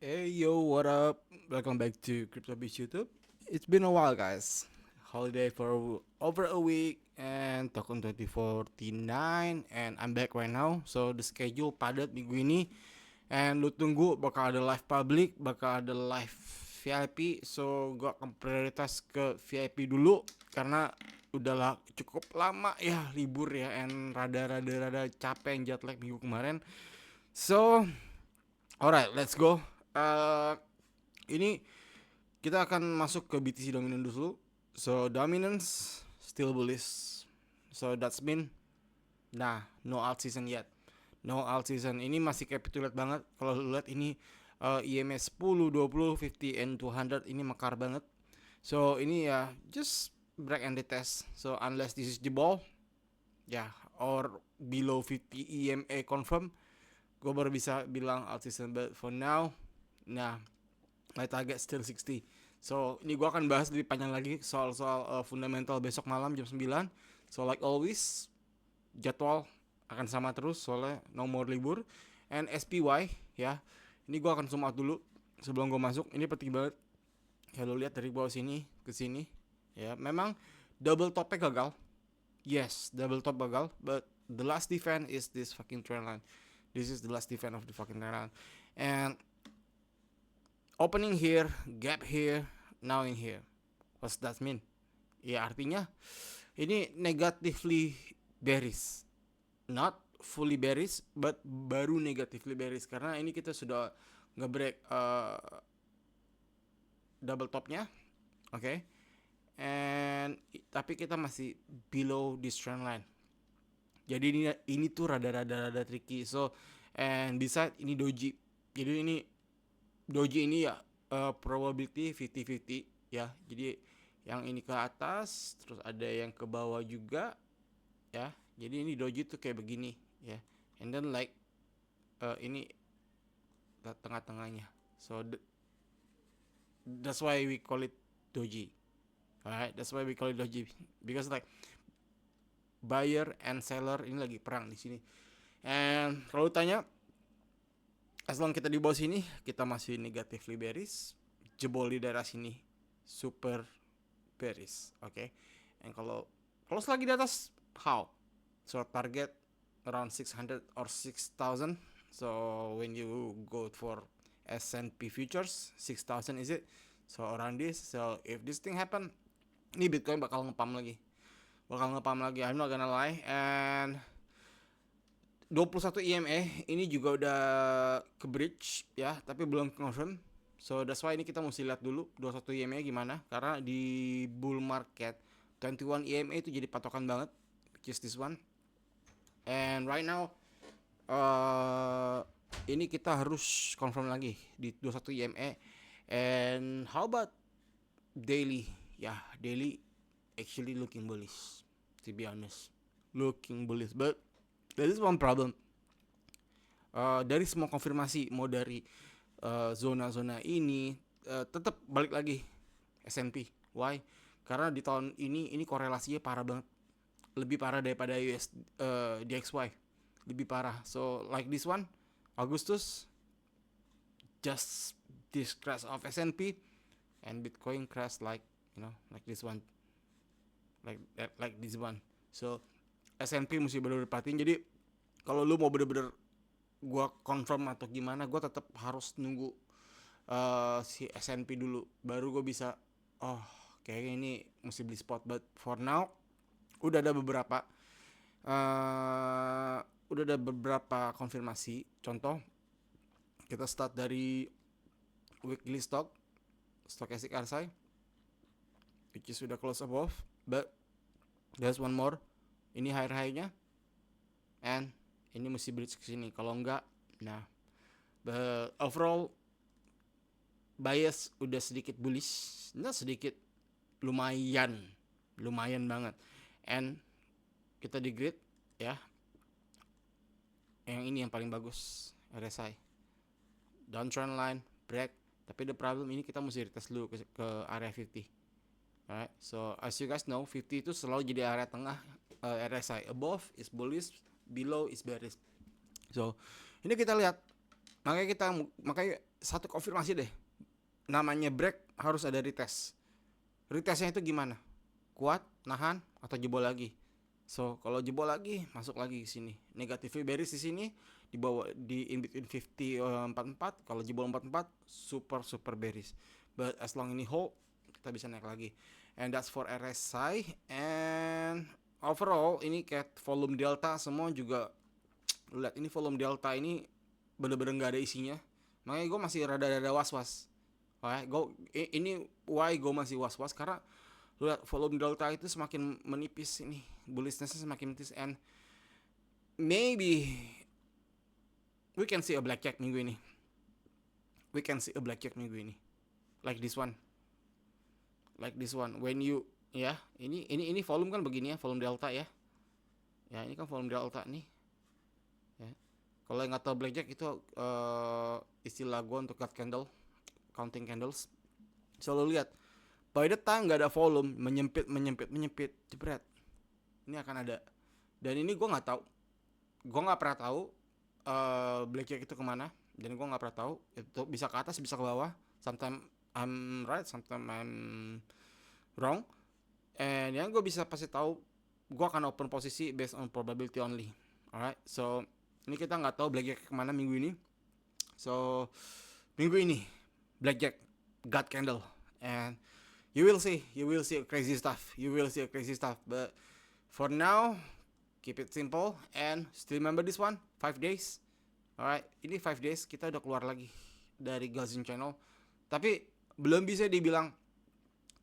Hey yo, what up? Welcome back to CryptoBeats YouTube. It's been a while, guys. Holiday for over a week and Token 2049 and I'm back right now. So the schedule padat minggu ini and lu tunggu bakal ada live public, bakal ada live VIP. So gua akan prioritas ke VIP dulu karena udahlah cukup lama ya libur ya and rada capek jet lag minggu kemarin. So alright, let's go. Uh, ini kita akan masuk ke BTC dominant dulu. So dominance still bullish. So that's mean no alt season yet. No alt season. Ini masih capitulate banget. Kalau lu lihat ini IMA 10, 20, 50 and 200 ini mekar banget. So ini ya just break and retest. So unless this is the ball ya or below 50 EMA confirm, gue baru bisa bilang alt season. But for now, nah, my target still 60. So ini gue akan bahas lebih panjang lagi soal fundamental besok malam jam 9. So like always, jadwal akan sama terus soalnya no more libur. And SPY ya, ini gue akan zoom out dulu sebelum gue masuk. Ini penting banget. Ya lo lihat dari bawah sini ke sini. Ya memang double topnya gagal. Yes, double top gagal. But the last defense is this fucking trend line. This is the last defense of the fucking trend line. And opening here, gap here, now in here. What's that mean? Ya artinya ini negatively bearish. Not fully bearish, but baru negatively bearish karena ini kita sudah ngebreak double topnya, oke? Okay? And tapi kita masih below this trend line. Jadi ini tuh rada tricky. So and beside ini doji. Jadi ini doji ini ya probability 50-50 ya. Jadi yang ini ke atas, terus ada yang ke bawah juga ya. Jadi ini doji tuh kayak begini ya. And then like ini tengah-tengahnya. So that's why we call it doji. Alright, that's why we call it doji because like buyer and seller ini lagi perang di sini. And kalau tanya, as long kita di bawah sini, kita masih negatively bearish. Jebol di daerah sini, super bearish, oke? Okay? And kalau lagi di atas, how? So target around 600 or 6,000. So when you go for S&P futures, 6,000 is it? So around this. So if this thing happen, ini Bitcoin bakal ngepam lagi. I'm not gonna lie. And 21 IMA ini juga udah ke bridge ya, tapi belum confirm. So that's why ini kita mesti lihat dulu 21 IMA gimana, karena di bull market 21 IMA itu jadi patokan banget, which is this one. And right now ini kita harus confirm lagi di 21 IMA. And how about daily? Ya, daily actually looking bullish, to be honest. Looking bullish, but there is one problem. Dari semua konfirmasi mau dari zona-zona ini tetap balik lagi S&P. Why? Karena di tahun ini korelasinya parah banget, lebih parah daripada DXY, lebih parah. So like this one, Agustus, just this crash of S&P and Bitcoin crash like like this one, like this one. So S&P mesti bener-bener perhatiin. Jadi kalau lu mau bener-bener gue confirm atau gimana, gue tetap harus nunggu si S&P dulu, baru gue bisa kayaknya ini mesti beli spot. But for now udah ada beberapa konfirmasi. Contoh, kita start dari weekly stochastic RSI, which is sudah close above, but there's one more. Ini high-nya and ini mesti bridge ke sini. Kalau enggak, nah, but overall bias udah sedikit bullish, nah sedikit, lumayan banget. And kita di grid ya, yang ini yang paling bagus, RSI downtrend line break, tapi the problem ini kita mesti retest dulu ke area 50. Alright, so as you guys know, 50 itu selalu jadi area tengah. RSI above is bullish, below is bearish. So ini kita lihat, makanya satu konfirmasi deh, namanya break harus ada retest. Retestnya itu gimana? Kuat, nahan, atau jebol lagi? So kalau jebol lagi, masuk lagi ke sini. Negatifnya bearish di sini, di bawah di in between 50 44. Kalau jebol 44, super bearish. But as long ini hold, kita bisa naik lagi. And that's for RSI. And overall ini kayak volume delta semua juga. Lihat ini volume delta ini bener-bener nggak ada isinya. Makanya gue masih rada-rada was-was. Ini why gue masih was-was karena lihat volume delta itu semakin menipis ini, bullishness semakin menipis, and maybe we can see a blackjack minggu ini. We can see a blackjack minggu ini. Like this one. When you ya, ini volume kan begini ya, volume delta ya. Ya, ini kan volume delta nih. Ya. Kalau yang nggak tahu blackjack itu istilah gue untuk cut candle, counting candles. Selalu lihat, by the time nggak ada volume, menyempit, jebret, ini akan ada. Dan ini gue nggak pernah tahu blackjack itu kemana, dan gue nggak pernah tahu itu bisa ke atas bisa ke bawah. Sometimes I'm right, sometimes I'm wrong. And yang gue bisa pasti tahu, gue akan open posisi based on probability only. Alright, so ini kita nggak tahu blackjack kemana minggu ini. So minggu ini blackjack God candle, and you will see crazy stuff. But for now, keep it simple and still remember this one, 5 days. Alright, ini 5 days kita udah keluar lagi dari Gaussian channel, tapi belum bisa dibilang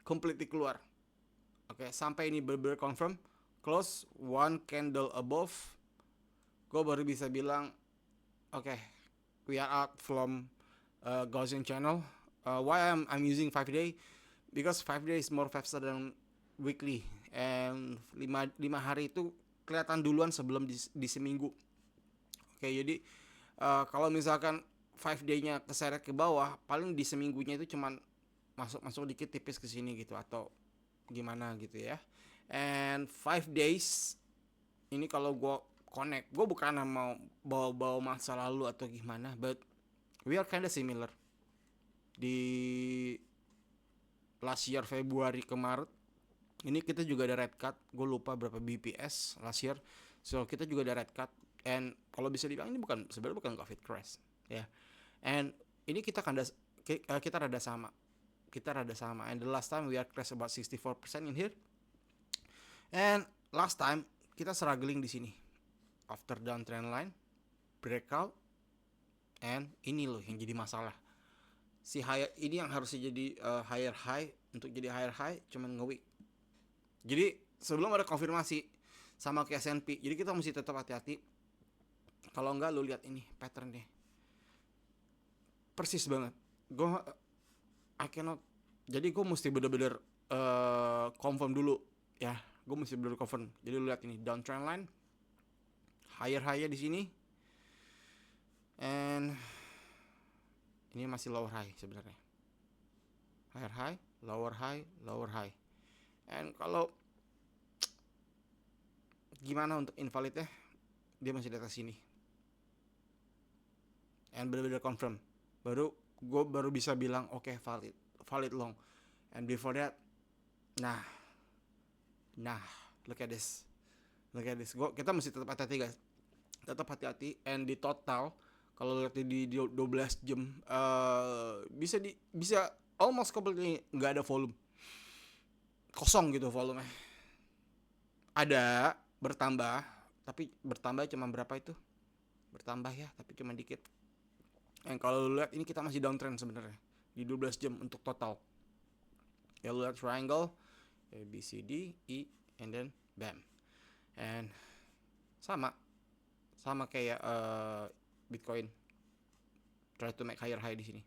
completely keluar. Oke, sampai ini benar-benar confirm close one candle above, gue baru bisa bilang oke, we are out from Gaussian channel. Why I'm using 5 day? Because 5 days more faster than weekly, and 5 hari itu kelihatan duluan sebelum di seminggu. Oke, jadi kalau misalkan 5 day-nya keseret ke bawah, paling di seminggunya itu cuman masuk dikit tipis ke sini gitu atau gimana gitu ya. And 5 days ini kalau gue connect, gue bukan mau bawa masa lalu atau gimana, but we are kinda similar. Di last year Februari ke Maret ini kita juga ada red cut, gue lupa berapa BPS last year. So kita juga ada red cut, and kalau bisa dibilang ini sebenarnya bukan COVID crash ya. And ini kita rada sama, and the last time we are crash about 64% in here, and last time kita struggling di sini after downtrend line breakout, and ini loh yang jadi masalah. Si higher ini yang harusnya jadi higher high, untuk jadi higher high cuman nge-weak. Jadi sebelum ada konfirmasi sama kayak S&P, jadi kita mesti tetap hati-hati. Kalau enggak lu lihat ini patternnya persis banget. Jadi gue mesti bener-bener confirm dulu ya. Gue mesti bener confirm. Jadi lu lihat ini downtrend line, higher high di sini, and ini masih lower high sebenarnya. Higher high, lower high. And kalau gimana untuk invalidnya, dia masih di atas sini. And benar-benar confirm. Gue baru bisa bilang oke, valid long. And before that, nah, look at this. Kita mesti tetap hati-hati guys. Tetap hati-hati. And di total, kalau lihat di 12 jam, bisa almost completely nggak ada volume, kosong gitu volume. Ada bertambah, tapi bertambah cuma berapa itu? Bertambah ya, tapi cuma dikit. And kalau lu lihat ini kita masih downtrend sebenarnya di 12 jam untuk total. Ya lu lihat triangle A, B, C, D, E, and then bam. And sama kayak Bitcoin, try to make higher high di sini.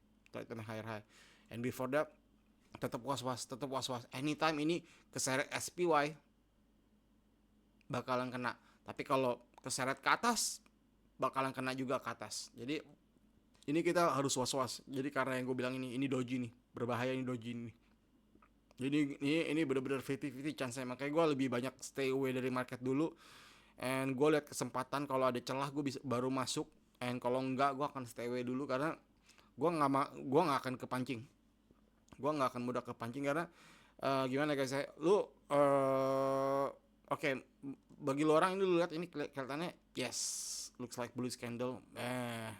And before that tetap was-was. Anytime ini keseret SPY bakalan kena. Tapi kalau keseret ke atas bakalan kena juga ke atas. Jadi ini kita harus was-was. Jadi karena yang gue bilang ini doji nih, berbahaya ini doji nih. Jadi ini benar-benar 50-50 chance. Makanya gue lebih banyak stay away dari market dulu. And gue lihat kesempatan kalau ada celah gue bisa baru masuk. And kalau enggak gue akan stay away dulu, karena gua nggak akan kepancing. Gua nggak akan mudah kepancing karena gimana guys saya, lu oke, bagi lu orang ini lu lihat ini kelihatannya yes, looks like bullish candle,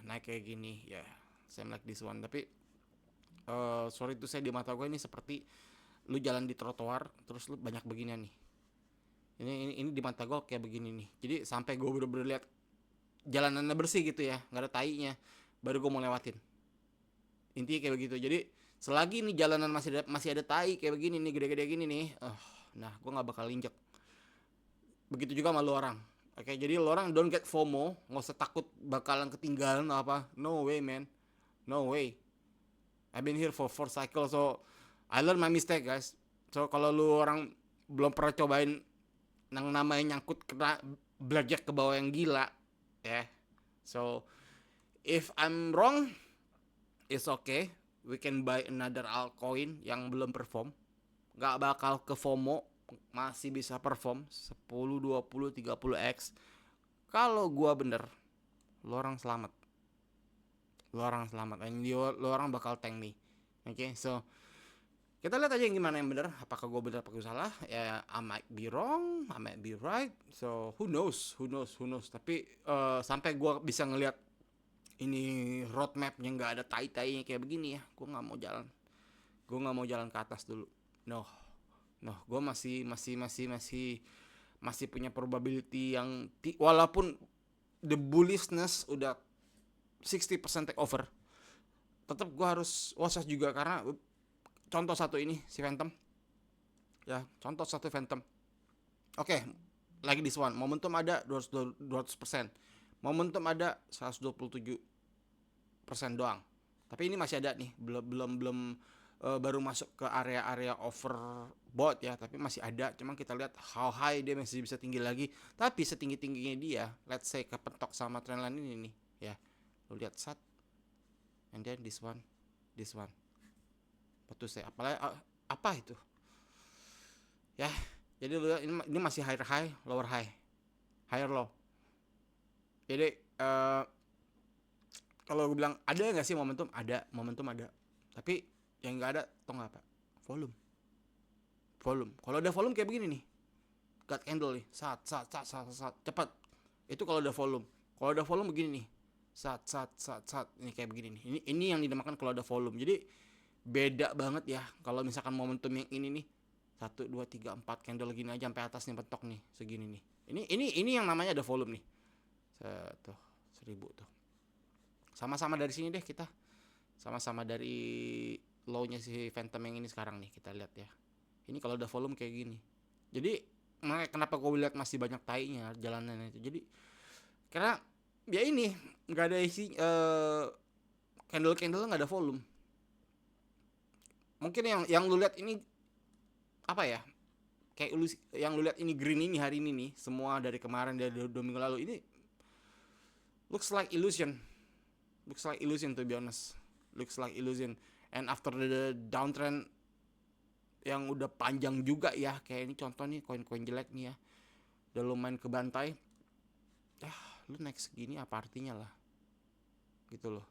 naik kayak gini ya, same like this one. Tapi sorry itu saya, di mata gue ini seperti lu jalan di trotoar terus lu banyak beginian nih. Ini di mata gue kayak begini nih. Jadi sampai gue bener-bener lihat jalanannya bersih gitu ya, nggak ada tainya, baru gue mau lewatin. Intinya kayak begitu. Jadi selagi nih jalanan masih ada tai kayak begini nih, gede-gede gini nih, nah gue nggak bakal injek. Begitu juga sama lu orang. Oke, jadi lu orang don't get FOMO, nggak usah takut bakalan ketinggalan apa. No way man, no way. I've been here for 4 cycles, so I learn my mistake guys. So kalau lu orang belum pernah cobain yang namanya nyangkut kena blackjack ke bawah yang gila, ya. So if I'm wrong, it's okay. We can buy another altcoin yang belum perform. Gak bakal ke FOMO, masih bisa perform 10, 20, 30x. Kalau gua bener, lo orang selamat. Lo orang bakal tank nih. Oke, so kita lihat aja yang gimana yang bener. Apakah gue bener, apakah gue salah? Ya, I might be wrong, I might be right. So who knows. Tapi sampai gue bisa ngelihat ini roadmapnya nggak ada tai-tainya kayak begini ya, gue nggak mau jalan ke atas dulu. No, gue masih punya probability yang walaupun the bullishness udah 60% take over, tetap gue harus waswas juga karena contoh satu ini si Phantom. Ya, contoh satu Phantom. Oke, lagi this one. Momentum ada 200%. Momentum ada 127% doang. Tapi ini masih ada nih, belum baru masuk ke area-area overbought ya, tapi masih ada. Cuman kita lihat how high dia masih bisa tinggi lagi. Tapi setinggi-tingginya dia, let's say kepentok sama trendline ini nih, ya. Lu lihat sat. And then this one. Betul saya. Apa itu? Ya, jadi lu lihat ini masih higher high, lower high. Higher low. Jadi kalau gue bilang ada nggak sih momentum? Ada, momentum ada. Tapi yang nggak ada, tau nggak apa? Volume. Kalau ada volume kayak begini nih, God candle nih, sat, cepat. Itu kalau ada volume. Kalau ada volume begini nih, sat. Ini kayak begini nih. Ini yang dinamakan kalau ada volume. Jadi beda banget ya. Kalau misalkan momentum yang ini nih, 1, 2, 3, 4 candle gini aja sampai atas nih, bentok nih, segini nih. Ini yang namanya ada volume nih. Tuh, 1000 tuh. Sama-sama dari sini deh kita. Sama-sama dari low-nya si Phantom yang ini sekarang nih, kita lihat ya. Ini kalau ada volume kayak gini. Jadi kenapa gue lihat masih banyak tainya jalanan itu. Jadi karena ya ini nggak ada isi candle nggak ada volume. Mungkin yang lu lihat ini apa ya? Kayak yang lu lihat ini green ini hari ini nih, semua dari kemarin, dari 2 minggu lalu ini looks like illusion to be honest. Looks like illusion. And after the downtrend yang udah panjang juga ya, kayak ini contoh nih koin-koin jelek nih ya, udah lumayan kebantai. Lu naik segini apa artinya lah, gitu loh.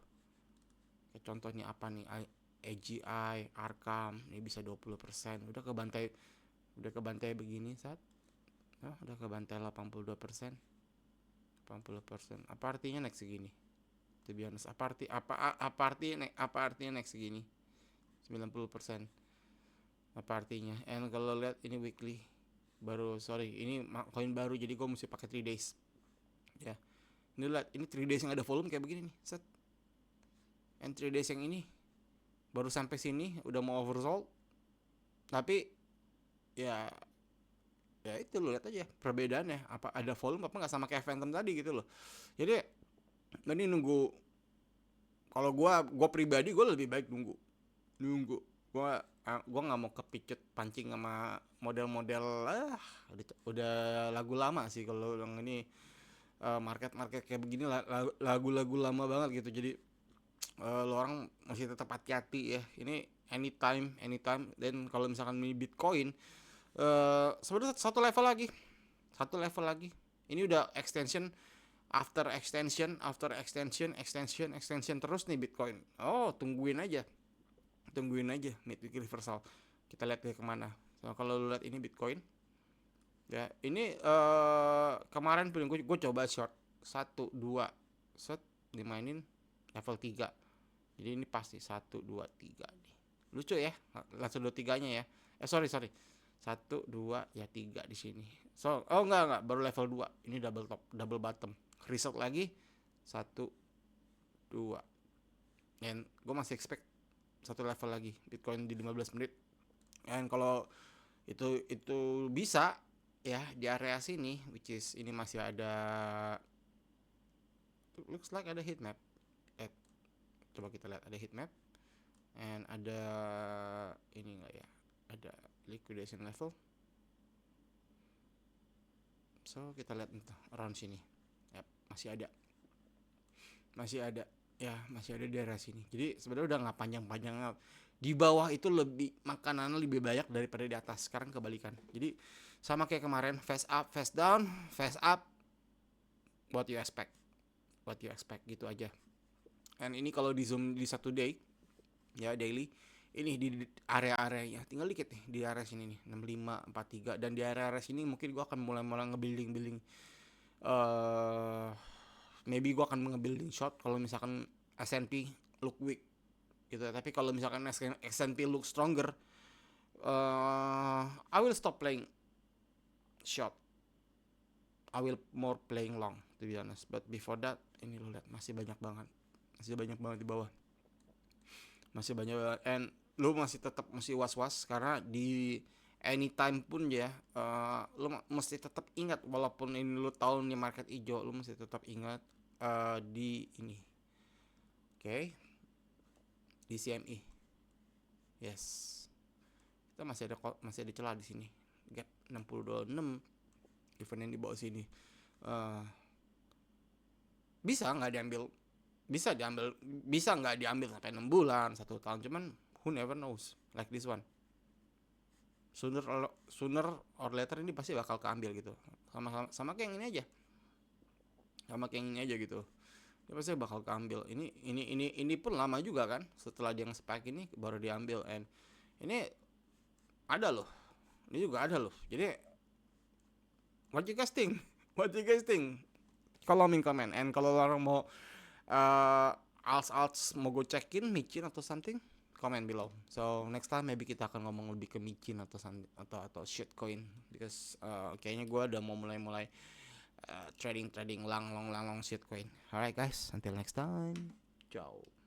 Kayak contohnya apa nih, AGI, Arkham, ini bisa 20%, udah kebantai begini saat, udah kebantai 82%. Apa artinya naik segini? To be honest, apa artinya naik segini? 90%. Apa artinya? And kalau lihat ini weekly ini koin baru, jadi gue mesti pakai 3 days. Ya. Ini lihat, ini 3 days yang ada volume kayak begini nih, set. And 3 days yang ini baru sampai sini udah mau oversold. Tapi ya itu lo lihat aja perbedaannya, apa ada volume apa nggak, sama kayak Phantom tadi gitu loh. Jadi ini nunggu. Kalau gue pribadi gue lebih baik nunggu. Gue nggak mau kepicut pancing sama model-model udah lagu lama sih. Kalau yang ini market kayak begini lagu-lagu lama banget gitu. Jadi lo orang masih tetap hati-hati ya. Ini anytime. Dan kalau misalkan ini Bitcoin, sebenarnya satu level lagi. Ini udah extension after extension terus nih Bitcoin. Oh, tungguin aja mid-week reversal. Kita lihat dia kemana. So, kalau lu lihat ini Bitcoin, ya ini kemarin pun gue coba short 1 2 set dimainin level 3. Jadi ini pasti 1 2 3 nih. Lucu ya, langsung 2 3-nya ya. Sorry. 1 2 ya 3 di sini. So, enggak, baru level 2. Ini double top, double bottom. Reset lagi 1 2. Dan gue masih expect satu level lagi Bitcoin di 15 menit. Dan kalau itu bisa ya di area sini, which is ini masih ada, looks like ada heat map. Coba kita lihat ada heat map, and ada ini enggak ya, ada liquidation level. So kita lihat entah around sini. Yep, masih ada di area sini. Jadi sebenarnya udah nggak panjang-panjang. Di bawah itu lebih makanannya lebih banyak daripada di atas. Sekarang kebalikan. Jadi sama kayak kemarin, fast up, fast down, fast up. What you expect gitu aja. And ini kalau di zoom di satu day, ya daily, ini di area-areanya tinggal dikit nih di area sini nih 65 43, dan di area sini mungkin gua akan mulai nge-building maybe gua akan nge-building short kalau misalkan S&P look weak gitu. Tapi kalau misalkan S&P look stronger, I will stop playing short. I will more playing long to be honest. But before that, ini lo lihat masih banyak banget di bawah. Masih banyak banget, and lu masih tetap mesti was-was karena di anytime pun ya, lu mesti tetap ingat walaupun ini lu tahu nih market hijau, lu mesti tetap ingat di ini. Oke. Di CME. Yes. Kita masih ada celah di sini. Gap 62.6. Event yang di bawah sini. Bisa nggak diambil? Bisa nggak diambil sampai 6 bulan, 1 tahun, cuman who never knows, like this one. Sooner or later ini pasti bakal keambil gitu. Sama kayak yang ini aja gitu. Dia pasti bakal keambil. Ini pun lama juga kan, setelah dia nge-spike ini baru diambil, and ini ada loh. Ini juga ada loh. Jadi what you guys think? Kolom comment. And kalau orang mau alts mau gue cekin micin atau something, comment below. So next time maybe kita akan ngomong lebih ke micin atau shitcoin, because kayaknya gue udah mau mulai trading long shitcoin. Alright guys, until next time, ciao.